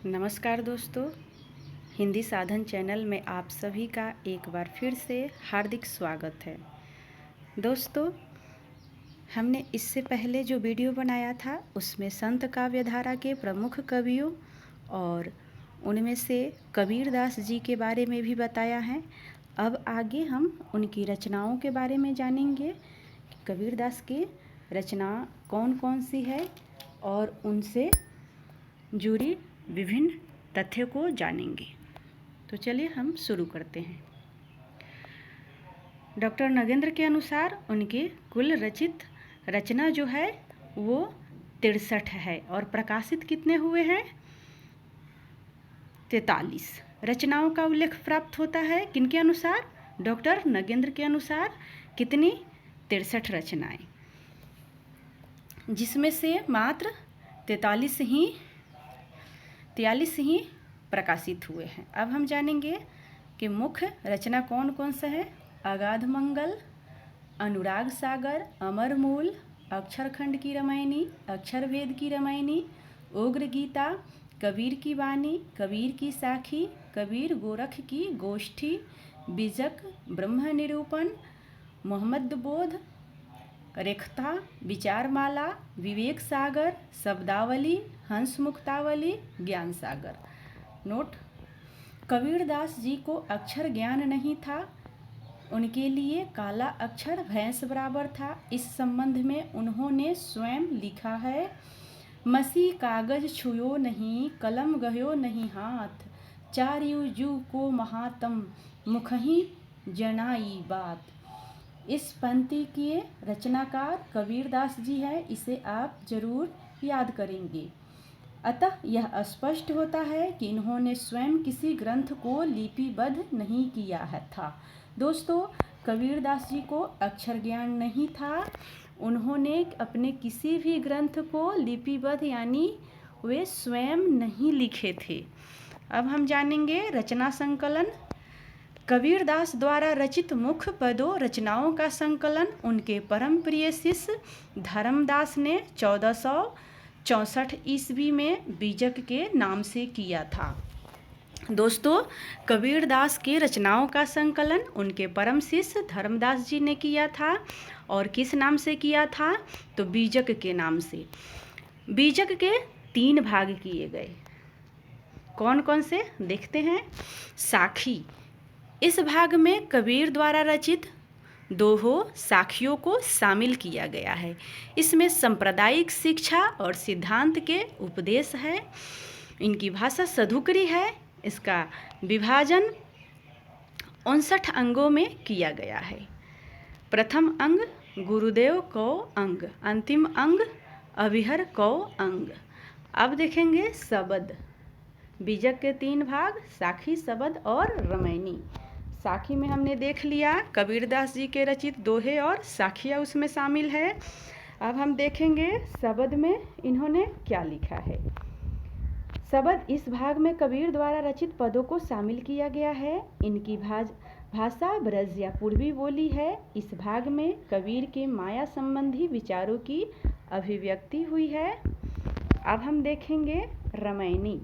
नमस्कार दोस्तों, हिंदी साधन चैनल में आप सभी का एक बार फिर से हार्दिक स्वागत है। दोस्तों, हमने इससे पहले जो वीडियो बनाया था उसमें संत काव्यधारा के प्रमुख कवियों और उनमें से कबीरदास जी के बारे में भी बताया है। अब आगे हम उनकी रचनाओं के बारे में जानेंगे। कबीरदास की रचना कौन कौन सी है और उनसे जुड़ी विभिन्न तथ्यों को जानेंगे। तो चलिए हम शुरू करते हैं। डॉक्टर नगेंद्र के अनुसार उनकी कुल रचित रचना जो है वो 63 है और प्रकाशित कितने हुए हैं? 43 रचनाओं का उल्लेख प्राप्त होता है। किनके अनुसार? डॉक्टर नगेंद्र के अनुसार कितनी? 63 रचनाएं, जिसमें से मात्र 43 ही प्रकाशित हुए हैं। अब हम जानेंगे कि मुख्य रचना कौन कौन सा है। अगाध मंगल, अनुराग सागर, अमर मूल, अक्षरखंड की रामायणी, अक्षर वेद की रामायणी, उग्र गीता, कबीर की वाणी, कबीर की साखी, कबीर गोरख की गोष्ठी, बीजक, ब्रह्म निरूपण, मोहम्मद बोध, रेखता, विचारमाला, विवेक सागर, शब्दावली, हंस मुक्तावली, ज्ञान सागर। नोट: कबीरदास जी को अक्षर ज्ञान नहीं था। उनके लिए काला अक्षर भैंस बराबर था। इस संबंध में उन्होंने स्वयं लिखा है, मसी कागज छुयो नहीं, कलम गयो नहीं हाथ, चारियु जू को महातम, मुखही जनाई बात। इस पंक्ति के रचनाकार कबीरदास जी हैं, इसे आप जरूर याद करेंगे। अतः यह स्पष्ट होता है कि इन्होंने स्वयं किसी ग्रंथ को लिपिबद्ध नहीं किया था। दोस्तों, कबीरदास जी को अक्षर ज्ञान नहीं था। उन्होंने अपने किसी भी ग्रंथ को लिपिबद्ध यानी वे स्वयं नहीं लिखे थे। अब हम जानेंगे रचना संकलन। कबीरदास द्वारा रचित मुख्य पदों रचनाओं का संकलन उनके परम प्रिय शिष्य धर्मदास ने 1464 ईस्वी में बीजक के नाम से किया था। दोस्तों, कबीरदास के रचनाओं का संकलन उनके परम शिष्य धर्मदास जी ने किया था। और किस नाम से किया था? तो बीजक के नाम से। बीजक के 3 भाग किए गए। कौन कौन से देखते हैं। साखी, इस भाग में कबीर द्वारा रचित दोहों साखियों को शामिल किया गया है। इसमें सांप्रदायिक शिक्षा और सिद्धांत के उपदेश है। इनकी भाषा सधुकरी है। इसका विभाजन 59 अंगों में किया गया है। प्रथम अंग गुरुदेव को अंग, अंतिम अंग अभिहर को अंग। अब देखेंगे शब्द। बीजक के 3 भाग, साखी, शब्द और रामायणी। साखी में हमने देख लिया कबीरदास जी के रचित दोहे और साखियाँ उसमें शामिल है। अब हम देखेंगे शब्द में इन्होंने क्या लिखा है। शब्द, इस भाग में कबीर द्वारा रचित पदों को शामिल किया गया है। इनकी भाषा ब्रज या पूर्वी बोली है। इस भाग में कबीर के माया संबंधी विचारों की अभिव्यक्ति हुई है। अब हम देखेंगे रामायणी।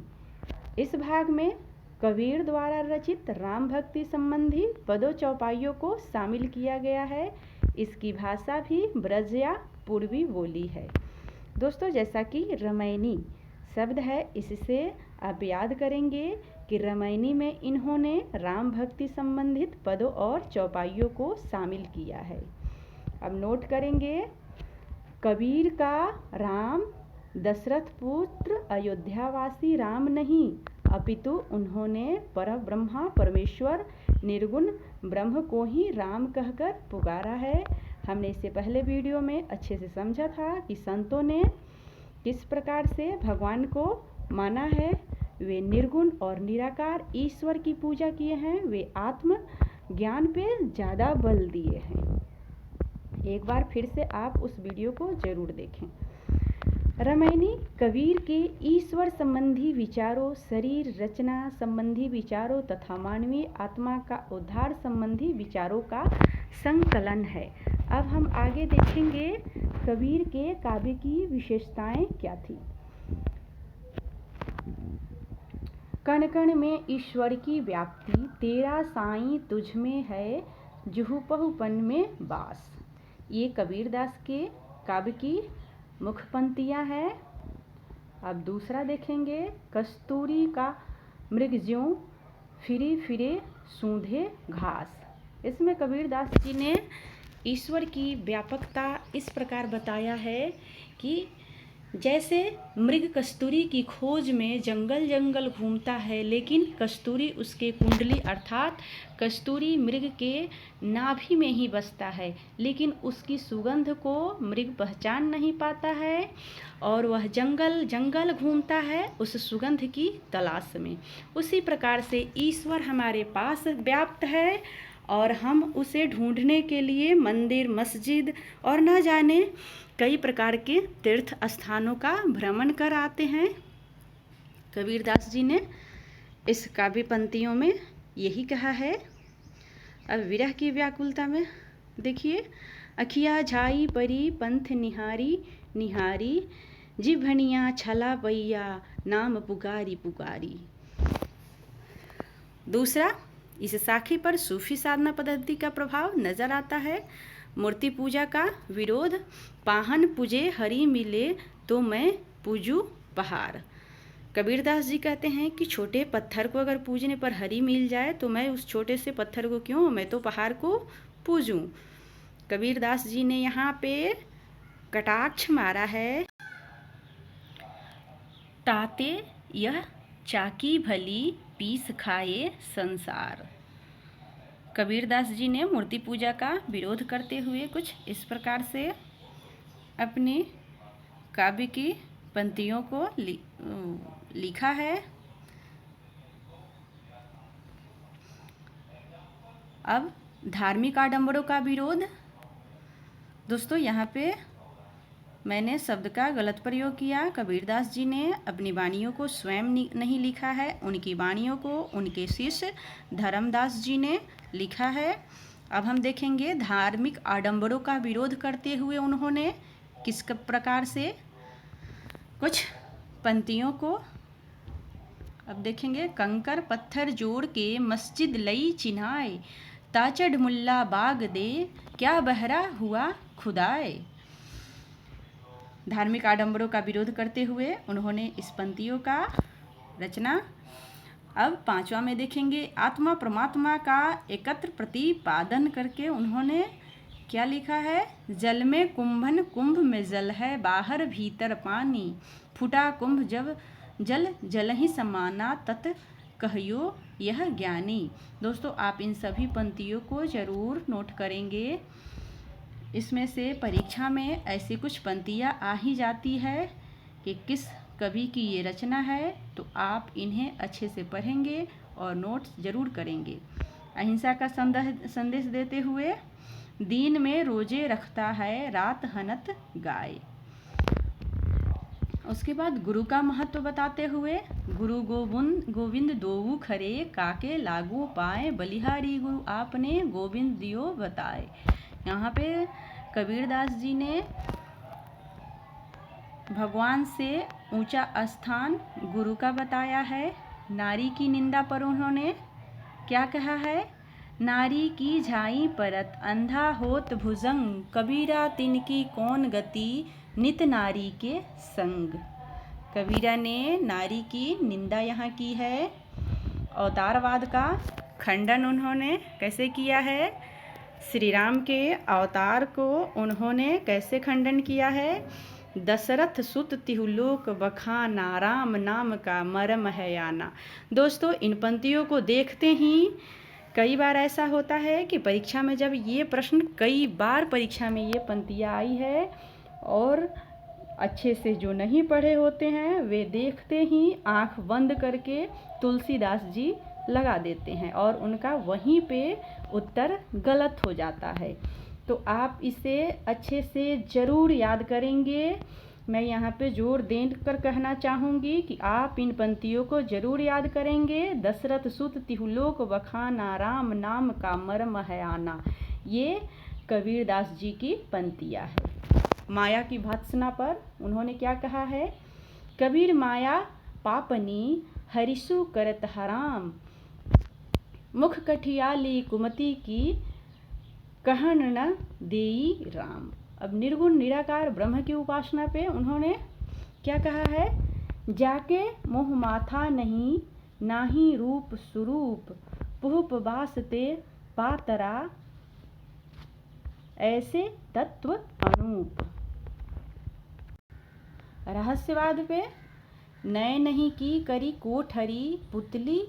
इस भाग में कबीर द्वारा रचित राम भक्ति संबंधी पदों चौपाइयों को शामिल किया गया है। इसकी भाषा भी ब्रज या पूर्वी बोली है। दोस्तों, जैसा कि रामायणी शब्द है, इससे आप याद करेंगे कि रामायणी में इन्होंने राम भक्ति संबंधित पदों और चौपाइयों को शामिल किया है। अब नोट करेंगे, कबीर का राम दशरथ पुत्र अयोध्यावासी राम नहीं, अपितु उन्होंने परब्रह्मा परमेश्वर निर्गुण ब्रह्म को ही राम कहकर पुकारा है। हमने इससे पहले वीडियो में अच्छे से समझा था कि संतों ने किस प्रकार से भगवान को माना है। वे निर्गुण और निराकार ईश्वर की पूजा किए हैं। वे आत्म ज्ञान पे ज़्यादा बल दिए हैं। एक बार फिर से आप उस वीडियो को जरूर देखें। रामायणी कबीर के ईश्वर संबंधी विचारों, शरीर रचना संबंधी विचारों तथा मानवीय आत्मा का उद्धार संबंधी विचारों का संकलन है। अब हम आगे देखेंगे कबीर के काव्य की विशेषताएं क्या थी। कण कण में ईश्वर की व्याप्ति, तेरा साईं तुझ में है, जुहू पहुपन में बास। ये कबीरदास के काव्य की मुख्य पंक्तियाँ हैं। अब दूसरा देखेंगे, कस्तूरी का मृग ज्यों फिरे फिरे सूंधे घास। इसमें कबीरदास जी ने ईश्वर की व्यापकता इस प्रकार बताया है कि जैसे मृग कस्तूरी की खोज में जंगल जंगल घूमता है, लेकिन कस्तूरी उसके कुंडली अर्थात कस्तूरी मृग के नाभि में ही बसता है, लेकिन उसकी सुगंध को मृग पहचान नहीं पाता है और वह जंगल जंगल घूमता है उस सुगंध की तलाश में। उसी प्रकार से ईश्वर हमारे पास व्याप्त है और हम उसे ढूंढने के लिए मंदिर, मस्जिद और न जाने कई प्रकार के तीर्थ स्थानों का भ्रमण कर आते हैं। कबीरदास जी ने इस काव्य पंक्तियों में यही कहा है। अब विरह की व्याकुलता में देखिए, अखिया झाई परी पंथ निहारी निहारी, जिभनिया छला पैया, नाम पुकारी पुकारी। दूसरा, इस साखी पर सूफी साधना पद्धति का प्रभाव नजर आता है। मूर्ति पूजा का विरोध, पाहन पूजे हरि मिले तो मैं पूजू पहाड़। कबीरदास जी कहते हैं कि छोटे पत्थर को अगर पूजने पर हरि मिल जाए तो मैं उस छोटे से पत्थर को क्यों, मैं तो पहाड़ को पूजूं। कबीरदास जी ने यहाँ पे कटाक्ष मारा है, ताते यह चाकी भली पीस खाए संसार। कबीरदास जी ने मूर्ति पूजा का विरोध करते हुए कुछ इस प्रकार से अपनी काव्य की पंक्तियों को लिखा है। अब धार्मिक आडंबरों का विरोध। दोस्तों, यहाँ पे मैंने शब्द का गलत प्रयोग किया। कबीरदास जी ने अपनी वाणियों को स्वयं नहीं लिखा है, उनकी वाणियों को उनके शिष्य धर्मदास जी ने लिखा है। अब हम देखेंगे धार्मिक आडंबरों का विरोध करते हुए उन्होंने किस प्रकार से कुछ पंक्तियों को अब देखेंगे। कंकर पत्थर जोड़ के मस्जिद लई चिन्हाए, ताचड़ मुल्ला बाग दे, क्या बहरा हुआ खुदाए। धार्मिक आडंबरों का विरोध करते हुए उन्होंने इस पंक्तियों का रचना। अब पांचवा में देखेंगे, आत्मा परमात्मा का एकत्र प्रतिपादन करके उन्होंने क्या लिखा है। जल में कुंभन, कुंभ में जल है, बाहर भीतर पानी, फूटा कुंभ जब जल जल ही समाना, तत् कहियो यह ज्ञानी। दोस्तों, आप इन सभी पंक्तियों को जरूर नोट करेंगे। इसमें से परीक्षा में ऐसी कुछ पंक्तियाँ आ ही जाती है कि किस कवि की ये रचना है, तो आप इन्हें अच्छे से पढ़ेंगे और नोट्स जरूर करेंगे। अहिंसा का संदेश देते हुए, दिन में रोजे रखता है, रात हनत गाय। उसके बाद गुरु का महत्व बताते हुए, गुरु गोविंद दोऊ खरे, काके लागू पाए, बलिहारी गुरु आपने गोविंद दियो बताए। यहाँ पे कबीरदास जी ने भगवान से ऊंचा स्थान गुरु का बताया है। नारी की निंदा पर उन्होंने क्या कहा है। नारी की झाई परत, अंधा होत भुजंग, कबीरा तिनकी कौन गति, नित नारी के संग। कबीरा ने नारी की निंदा यहाँ की है। अवतारवाद का खंडन उन्होंने कैसे किया है। श्री राम के अवतार को उन्होंने कैसे खंडन किया है। दशरथ सुत तिहुलोक बखाना, राम नाम का मरम है आना। दोस्तों, इन पंक्तियों को देखते ही कई बार ऐसा होता है कि परीक्षा में जब ये प्रश्न, कई बार परीक्षा में ये पंक्तियाँ आई है और अच्छे से जो नहीं पढ़े होते हैं वे देखते ही आंख बंद करके तुलसीदास जी लगा देते हैं और उनका वहीं पे उत्तर गलत हो जाता है। तो आप इसे अच्छे से ज़रूर याद करेंगे। मैं यहाँ पे जोर देकर कहना चाहूँगी कि आप इन पंक्तियों को ज़रूर याद करेंगे। दशरथ सुत तिहुलोक बखाना, राम नाम का मर्म है आना। ये कबीरदास जी की पंक्तियाँ है। माया की भत्सना पर उन्होंने क्या कहा है। कबीर माया पापनी, हरिसु करत हराम, मुख कठियाली कुमति की, कहन न देई राम। अब निर्गुण निराकार ब्रह्म की उपासना पे उन्होंने क्या कहा है? जाके मोह माथा नहीं, नाही रूप स्वरूप, पुहुप बासते पातरा, ऐसे तत्व अनूप। रहस्यवाद पे नय नहीं की करी कोठरी, पुतली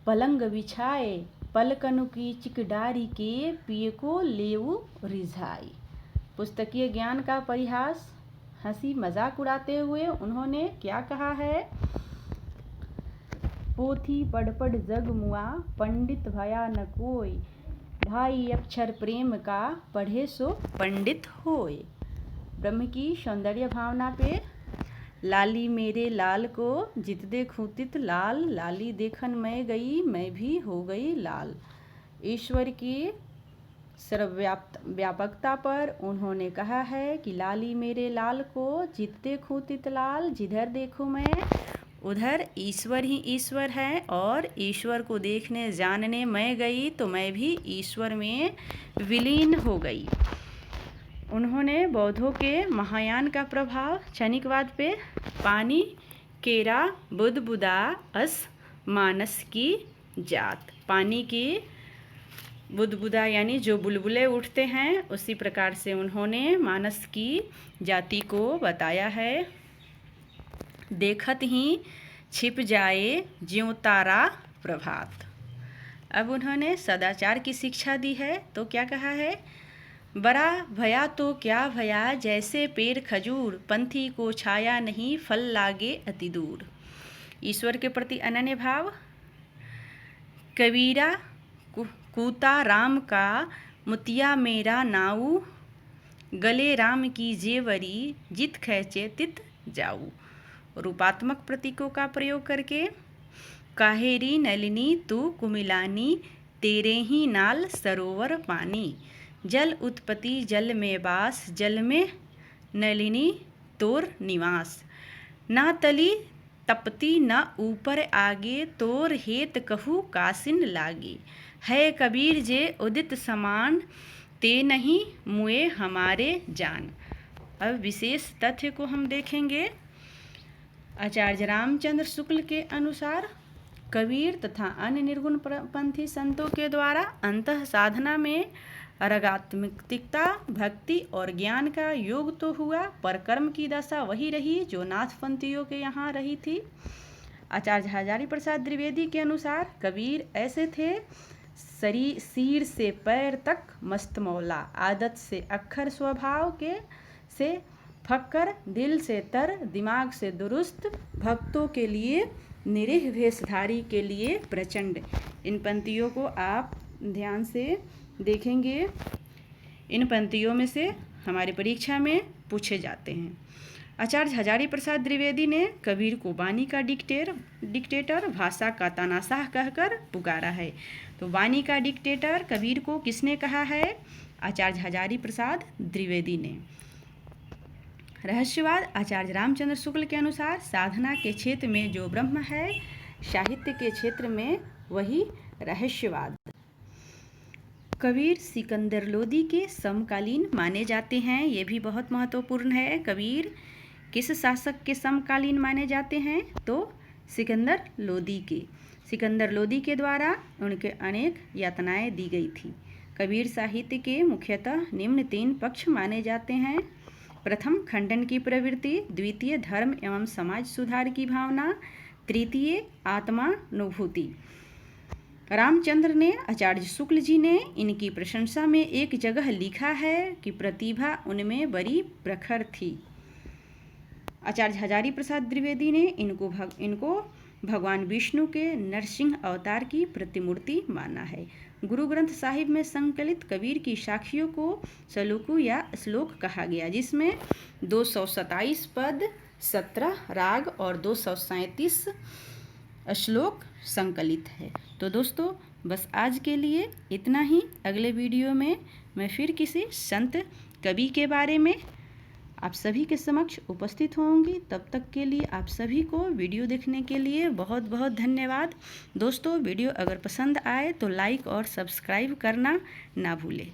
पलंग बिछाए, पलकनु की चिकडारी के, पिए को लेऊ रिझाई। पुस्तकीय ज्ञान का परिहास, हंसी मजाक उड़ाते हुए उन्होंने क्या कहा है? पोथी पढ़ पढ़ जग मुआ, पंडित भया न कोई, ढाई अक्षर प्रेम का, पढ़े सो पंडित होय। ब्रह्म की सौंदर्य भावना पे लाली मेरे लाल को, जित देखूं तित लाल, लाली देखन मैं गई, मैं भी हो गई लाल। ईश्वर की सर्वव्यापकता पर उन्होंने कहा है कि लाली मेरे लाल को, जित देखूं तित लाल, जिधर देखूं मैं उधर ईश्वर ही ईश्वर है, और ईश्वर को देखने जानने मैं गई तो मैं भी ईश्वर में विलीन हो गई। उन्होंने बौद्धों के महायान का प्रभाव क्षणिकवाद पे पानी केरा बुद बुदा अस मानस की जात, पानी की बुदबुदा यानी जो बुलबुले उठते हैं, उसी प्रकार से उन्होंने मानस की जाति को बताया है। देखत ही छिप जाए ज्यों तारा प्रभात। अब उन्होंने सदाचार की शिक्षा दी है, तो क्या कहा है? बड़ा भया तो क्या भया, जैसे पेड़ खजूर, पंथी को छाया नहीं, फल लागे अति दूर। ईश्वर के प्रति अनन्य भाव, कबीरा कूता राम का, मुतिया मेरा नाऊ, गले राम की जेवरी, जित खैचे तित जाऊ। रूपात्मक प्रतीकों का प्रयोग करके, काहेरी नलिनी तू कुमिलानी, तेरे ही नाल सरोवर पानी, जल उत्पत्ति जल में बास, जल में नलिनी तोर निवास, ना तली तपती न ऊपर आगे, तोर हेत कहू कासिन लागे, है कबीर जे उदित समान, ते नहीं मुए हमारे जान। अब विशेष तथ्य को हम देखेंगे। आचार्य रामचंद्र शुक्ल के अनुसार कबीर तथा अन्य निर्गुण पंथी संतों के द्वारा अंतः साधना में रागात्मिकता, भक्ति और ज्ञान का योग तो हुआ, पर कर्म की दशा वही रही जो नाथपंथियों के यहाँ रही थी। आचार्य हजारी प्रसाद द्विवेदी के अनुसार कबीर ऐसे थे, सिर से पैर तक मस्त मौला, आदत से अक्षर, स्वभाव के से फक्कर, दिल से तर, दिमाग से दुरुस्त, भक्तों के लिए निरीह, भेषधारी के लिए प्रचंड। इन पंक्तियों को आप ध्यान से देखेंगे। इन पंक्तियों में से हमारी परीक्षा में पूछे जाते हैं। आचार्य हजारी प्रसाद द्विवेदी ने कबीर को वाणी का डिक्टेटर, भाषा का तानाशाह कहकर पुकारा है। तो वाणी का डिक्टेटर कबीर को किसने कहा है? आचार्य हजारी प्रसाद द्विवेदी ने। रहस्यवाद आचार्य रामचंद्र शुक्ल के अनुसार साधना के क्षेत्र में जो ब्रह्म है, साहित्य के क्षेत्र में वही रहस्यवाद। कबीर सिकंदर लोदी के समकालीन माने जाते हैं, ये भी बहुत महत्वपूर्ण है। कबीर किस शासक के समकालीन माने जाते हैं? तो सिकंदर लोदी के। सिकंदर लोदी के द्वारा उनके अनेक यातनाएं दी गई थी। कबीर साहित्य के मुख्यतः निम्न 3 पक्ष माने जाते हैं। प्रथम खंडन की प्रवृत्ति, द्वितीय धर्म एवं समाज सुधार की भावना, तृतीय आत्मानुभूति। रामचंद्र ने, आचार्य शुक्ल जी ने इनकी प्रशंसा में एक जगह लिखा है कि प्रतिभा उनमें बड़ी प्रखर थी। आचार्य हजारी प्रसाद द्विवेदी ने इनको भगवान विष्णु के नरसिंह अवतार की प्रतिमूर्ति माना है। गुरु ग्रंथ साहिब में संकलित कबीर की साखियों को सलूकु या श्लोक कहा गया, जिसमें 227 पद, 17 राग और 237 श्लोक संकलित है। तो दोस्तों बस आज के लिए इतना ही। अगले वीडियो में मैं फिर किसी संत कवि के बारे में आप सभी के समक्ष उपस्थित होंगी। तब तक के लिए आप सभी को वीडियो देखने के लिए बहुत बहुत धन्यवाद। दोस्तों, वीडियो अगर पसंद आए तो लाइक और सब्सक्राइब करना ना भूलें।